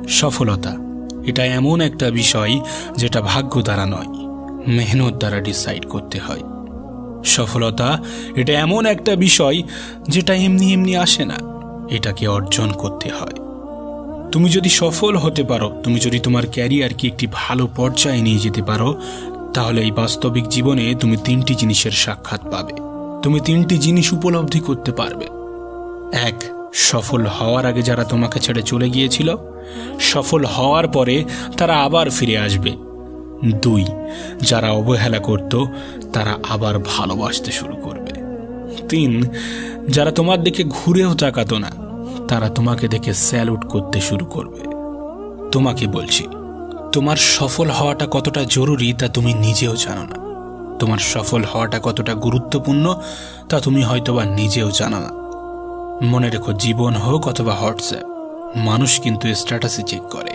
সফলতা এটা এমন একটা বিষয় যেটা ভাগ্য দ্বারা নয়, মেহনত দ্বারা ডিসাইড করতে হয়। সফলতা এটা এমন একটা বিষয় যেটা এমনি এমনি আসে না, এটাকে অর্জন করতে হয়। তুমি যদি সফল হতে পারো, তুমি যদি তোমার ক্যারিয়ারকে একটি ভালো পর্যায়ে নিয়ে যেতে পারো, তাহলে এই বাস্তবিক জীবনে তুমি 3টি জিনিসের সাক্ষাৎ পাবে। তুমি 3টি জিনিস উপলব্ধি করতে পারবে। 1, সফল হওয়ার আগে যারা তোমাকে ছেড়ে চলে গিয়েছিল, সফল হওয়ার পরে তারা আবার ফিরে আসবে। 2, যারা অবহেলা করত তারা আবার ভালোবাসতে শুরু করবে। 3, যারা তোমার দিকে ঘুরেও তাকাতো না, তারা তোমাকে দেখে স্যালুট করতে শুরু করবে। তোমাকে বলছি, তোমার সফল হওয়াটা কতটা জরুরি তা তুমি নিজেও জানো না। তোমার সফল হওয়াটা কতটা গুরুত্বপূর্ণ তা তুমি হয়তোবা নিজেও জানো না। মনে রেখো, জীবন হোক অথবা হোয়াটসঅ্যাপ, মানুষ কিন্তু স্ট্যাটাসে চেক করে।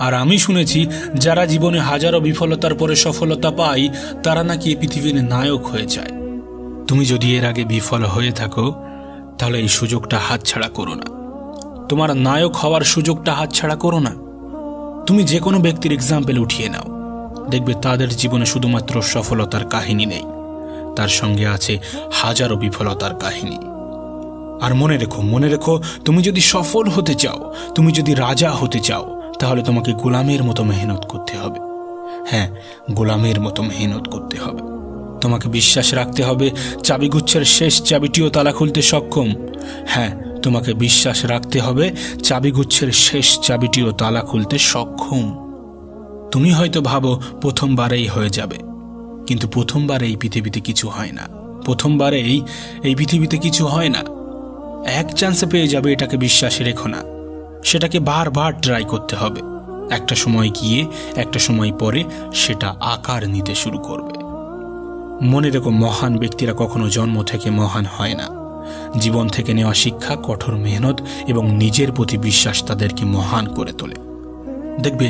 আর আমি শুনেছি যারা জীবনে হাজারো বিফলতার পরে সফলতা পায় তারা নাকি এই পৃথিবীর নায়ক হয়ে যায়। তুমি যদি এর আগে বিফল হয়ে থাকো তাহলে এই সুযোগটা হাতছাড়া করো না। তোমার নায়ক হওয়ার সুযোগটা হাতছাড়া করো না। তুমি যে কোনো ব্যক্তির এক্সাম্পল উঠিয়ে নাও, দেখবে তাদের জীবনে শুধুমাত্র সফলতার কাহিনী নেই, তার সঙ্গে আছে হাজারো বিফলতার কাহিনী। আর মনে রেখো, তুমি যদি সফল হতে চাও, তুমি যদি রাজা হতে চাও, তাহলে তোমাকে গোলামের মতো মেহনত করতে হবে। হ্যাঁ, গোলামের মতো মেহনত করতে হবে। তোমাকে বিশ্বাস রাখতে হবে চাবিগুচ্ছের শেষ চাবিটিও তালা খুলতে সক্ষম। হ্যাঁ, তোমাকে বিশ্বাস রাখতে হবে চাবিগুচ্ছের শেষ চাবিটিও তালা খুলতে সক্ষম। তুমি হয়তো ভাবো প্রথমবারেই হয়ে যাবে, কিন্তু প্রথমবারে এই পৃথিবীতে কিছু হয় না। প্রথমবারেই এই পৃথিবীতে কিছু হয় না। এক চান্সে পেয়ে যাবে, এটাকে বিশ্বাসে রেখো না। সেটাকে বারবার ট্রাই করতে হবে। একটা সময় গিয়ে একটা সময় পরে সেটা আকার নিতে শুরু করবে। মনে রেখো, মহান ব্যক্তিরা কখনো জন্ম থেকে মহান হয় না। জীবন থেকে নেওয়া শিক্ষা, কঠোর মেহনত এবং নিজের প্রতি বিশ্বাস তাদেরকে মহান করে তোলে। দেখবে